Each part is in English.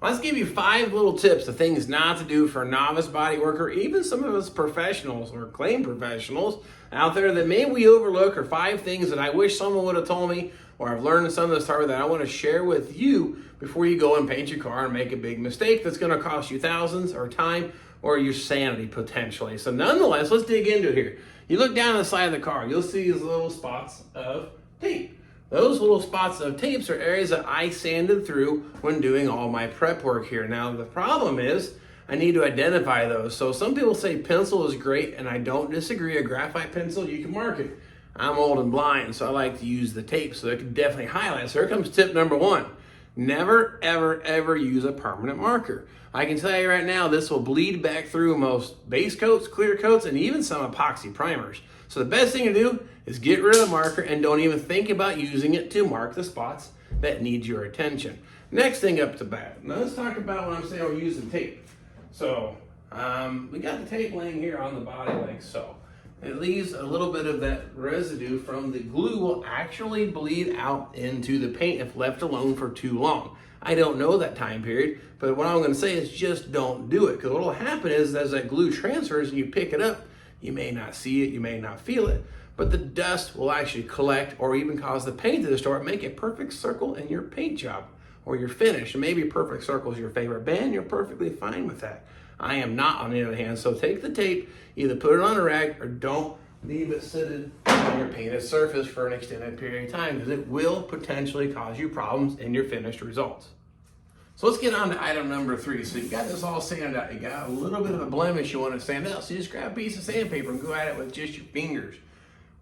Let's give you 5 little tips of things not to do for a novice body worker, even some of us professionals or claimed professionals out there that maybe we overlook, or 5 things that I wish someone would have told me, or I've learned some of this hard that I want to share with you before you go and paint your car and make a big mistake that's going to cost you thousands or time or your sanity potentially. So nonetheless, let's dig into it here. You look down the side of the car, you'll see these little spots of tape. Those little spots of tapes are areas that I sanded through when doing all my prep work here. Now, the problem is I need to identify those. So some people say pencil is great, and I don't disagree. A graphite pencil, you can mark it. I'm old and blind, so I like to use the tape so it can definitely highlight. So here comes tip number 1. Never, ever, ever use a permanent marker. I can tell you right now, this will bleed back through most base coats, clear coats, and even some epoxy primers. So the best thing to do is get rid of the marker and don't even think about using it to mark the spots that need your attention. Next thing up to bat. Now let's talk about when I'm saying we're using tape. So we got the tape laying here on the body like so. It leaves a little bit of that residue from the glue will actually bleed out into the paint if left alone for too long. I don't know that time period, but what I'm going to say is just don't do it, because what will happen is as that glue transfers and you pick it up, you may not see it, you may not feel it, but the dust will actually collect or even cause the paint to distort, make a perfect circle in your paint job or your finish. And maybe a perfect circle is your favorite band, you're perfectly fine with that. I am not, on the other hand. So take the tape, either put it on a rag or don't leave it sitting on your painted surface for an extended period of time, because it will potentially cause you problems in your finished results. So let's get on to item number 3. So you got this all sanded out. You got a little bit of a blemish you want to sand out. So you just grab a piece of sandpaper and go at it with just your fingers.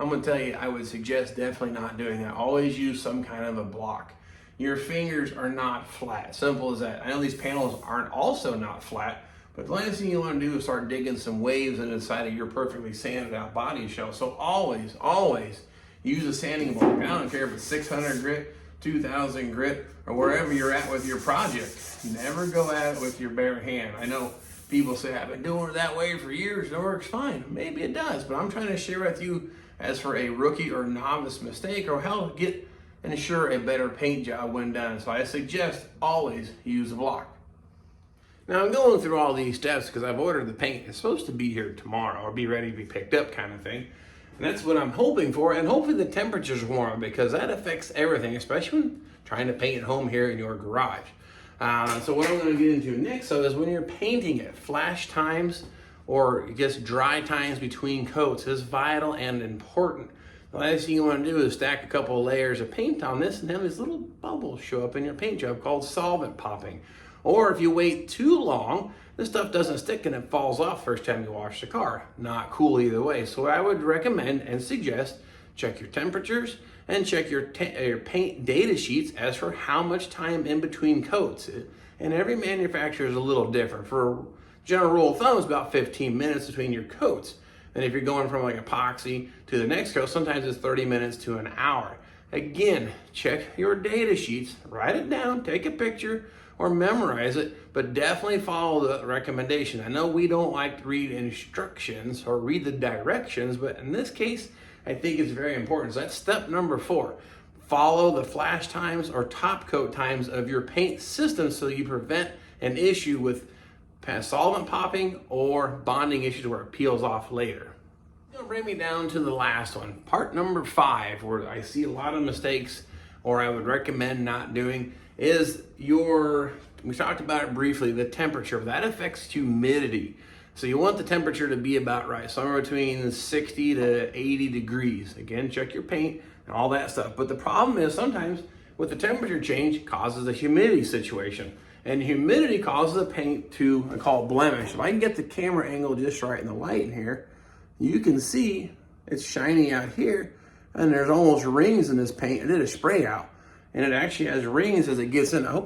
I'm going to tell you, I would suggest definitely not doing that. Always use some kind of a block. Your fingers are not flat. Simple as that. I know these panels aren't also not flat, but the last thing you want to do is start digging some waves into the side of your perfectly sanded out body shell. So always, always use a sanding block. I don't care if it's 600 grit, 2000 grit, or wherever you're at with your project. Never go at it with your bare hand. I know people say, I've been doing it that way for years, it works fine. Maybe it does, but I'm trying to share with you as for a rookie or novice mistake, or how to get and ensure a better paint job when done. So I suggest always use a block. Now I'm going through all these steps because I've ordered the paint. It's supposed to be here tomorrow or be ready to be picked up kind of thing. And that's what I'm hoping for, and hopefully the temperature's warm, because that affects everything, especially when trying to paint at home here in your garage. So what I'm going to get into next though is when you're painting it, flash times or just dry times between coats is vital and important. The last thing you want to do is stack a couple of layers of paint on this and have these little bubbles show up in your paint job called solvent popping. Or if you wait too long, this stuff doesn't stick and it falls off first time you wash the car. Not cool either way. So I would recommend and suggest check your temperatures and check your paint data sheets as for how much time in between coats. And every manufacturer is a little different. For general rule of thumb, it's about 15 minutes between your coats. And if you're going from like epoxy to the next coat, sometimes it's 30 minutes to an hour. Again, check your data sheets, write it down, take a picture, or memorize it, but definitely follow the recommendation. I know we don't like to read instructions or read the directions, but in this case, I think it's very important. So that's step number 4. Follow the flash times or top coat times of your paint system so you prevent an issue with solvent popping or bonding issues where it peels off later. It'll bring me down to the last one, part number 5, where I see a lot of mistakes, or I would recommend not doing, is we talked about it briefly, the temperature. That affects humidity. So you want the temperature to be about right, somewhere between 60 to 80 degrees. Again, check your paint and all that stuff. But the problem is sometimes with the temperature change, it causes a humidity situation. And humidity causes the paint to, I call it blemish. If I can get the camera angle just right in the light in here, you can see it's shining out here, and there's almost rings in this paint. I did a spray out, and it actually has rings as it gets in. I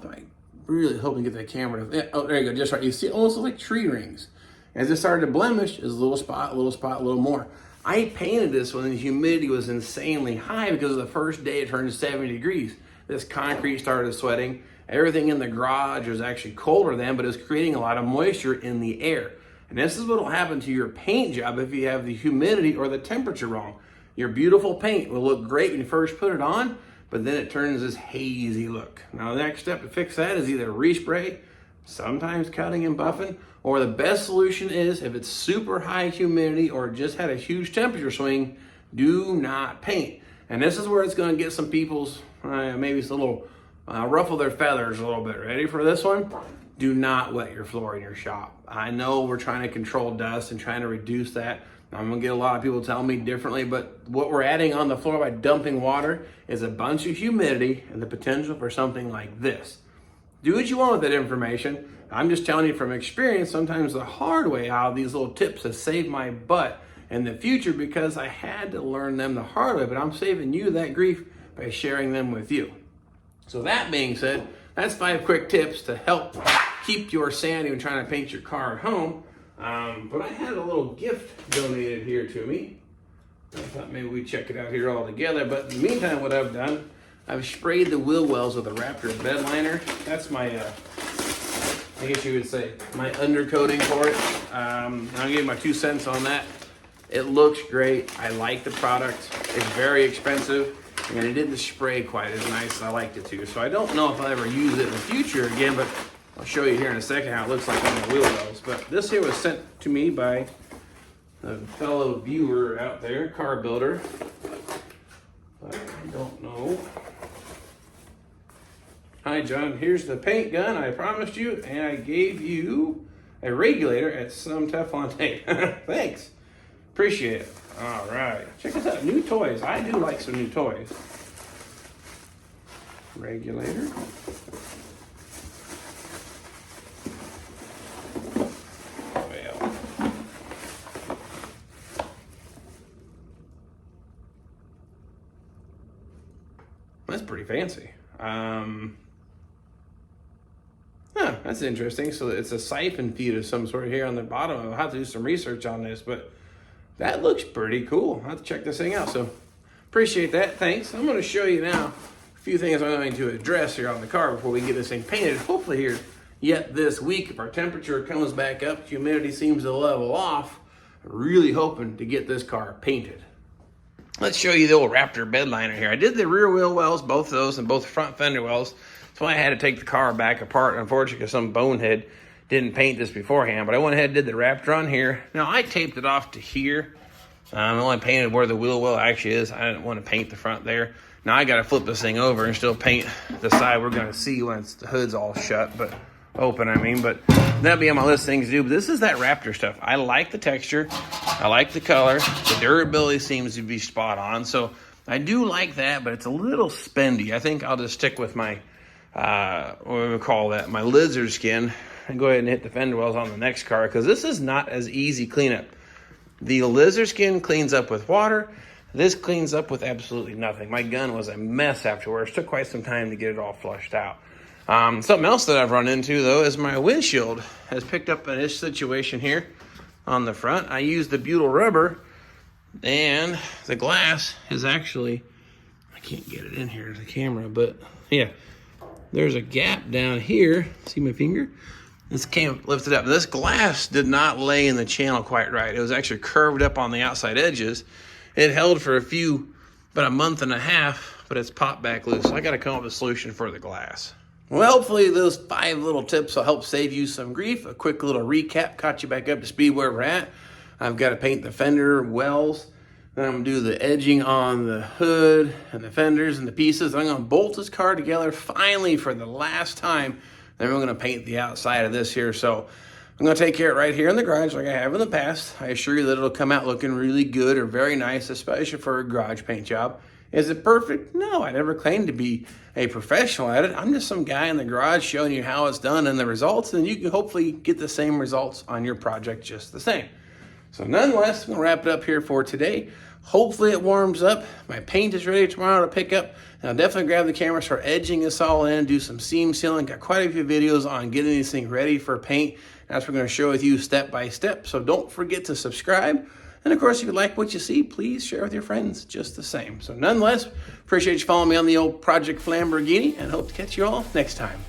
really hope you get that camera. Oh, there you go, just right. You see it almost like tree rings. As it started to blemish, is a little spot, a little more. I painted this when the humidity was insanely high because the first day it turned 70 degrees. This concrete started sweating. Everything in the garage was actually colder then, but it was creating a lot of moisture in the air. And this is what will happen to your paint job if you have the humidity or the temperature wrong. Your beautiful paint will look great when you first put it on, but then it turns this hazy look. Now the next step to fix that is either respray sometimes cutting and buffing, or the best solution is if it's super high humidity or just had a huge temperature swing, do not paint. And this is where it's going to get some people's, maybe it's a little, ruffle their feathers a little bit. Ready for this one? Do not wet your floor in your shop. I know we're trying to control dust and trying to reduce that. I'm gonna get a lot of people telling me differently, but what we're adding on the floor by dumping water is a bunch of humidity and the potential for something like this. Do what you want with that information. I'm just telling you from experience, sometimes the hard way, how these little tips have saved my butt in the future because I had to learn them the hard way, but I'm saving you that grief by sharing them with you. So that being said, that's 5 quick tips to help keep your sanity when trying to paint your car at home. But I had a little gift donated here to me. I thought maybe we'd check it out here all together. But in the meantime, what I've done, I've sprayed the wheel wells with a Raptor Bed Liner. That's my, I guess you would say, my undercoating for it. I'll give you my 2 cents on that. It looks great. I like the product. It's very expensive. And it didn't spray quite as nice as I liked it to. So I don't know if I'll ever use it in the future again, but I'll show you here in a second how it looks like on the wheel wells. But this here was sent to me by a fellow viewer out there, car builder. But I don't know. Hi, John. Here's the paint gun I promised you, and I gave you a regulator at some Teflon tape. Thanks. Appreciate it. All right. Check this out. New toys. I do like some new toys. Regulator. Well. That's pretty fancy. That's interesting. So it's a siphon feed of some sort here on the bottom. I'll have to do some research on this, but that looks pretty cool. I'll have to check this thing out. So appreciate that. Thanks. I'm going to show you now a few things I'm going to address here on the car before we get this thing painted. Hopefully here yet this week, if our temperature comes back up, humidity seems to level off, I'm really hoping to get this car painted. Let's show you the old Raptor Bed Liner here. I did the rear wheel wells, both of those, and both front fender wells. That's why I had to take the car back apart, unfortunately, because some bonehead didn't paint this beforehand. But I went ahead and did the Raptor on here. Now, I taped it off to here. I only painted where the wheel well actually is. I didn't want to paint the front there. Now, I got to flip this thing over and still paint the side we're going to see once the hood's all shut, but open, I mean. But that'll be on my list of things to do. But this is that Raptor stuff. I like the texture. I like the color. The durability seems to be spot on. So I do like that, but it's a little spendy. I think I'll just stick with my, what do we call that, my lizard skin, and go ahead and hit the fender wells on the next car, because this is not as easy cleanup. The lizard skin cleans up with water. This cleans up with absolutely nothing. My gun was a mess afterwards. Took quite some time to get it all flushed out. Something else that I've run into, though, is my windshield has picked up in this situation here on the front. I used the butyl rubber, and the glass is actually, I can't get it in here to the camera, but yeah, there's a gap down here. See my finger? This came lifted up. This glass did not lay in the channel quite right. It was actually curved up on the outside edges. It held for about a month and a half, but it's popped back loose. So I got to come up with a solution for the glass. Well, hopefully those 5 little tips will help save you some grief. A quick little recap caught you back up to speed where we're at. I've got to paint the fender wells. Then I'm going to do the edging on the hood and the fenders and the pieces. I'm going to bolt this car together finally for the last time. Then we're going to paint the outside of this here. So I'm going to take care of it right here in the garage like I have in the past. I assure you that it'll come out looking really good or very nice, especially for a garage paint job. Is it perfect? No, I never claimed to be a professional at it. I'm just some guy in the garage showing you how it's done and the results, and you can hopefully get the same results on your project just the same. So nonetheless, I'm going to wrap it up here for today. Hopefully it warms up. My paint is ready tomorrow to pick up. And I'll definitely grab the camera, start edging this all in, do some seam sealing. Got quite a few videos on getting these things ready for paint. That's what we're going to share with you step by step. So don't forget to subscribe. And of course, if you like what you see, please share with your friends just the same. So nonetheless, appreciate you following me on the old Project Lamborghini, and hope to catch you all next time.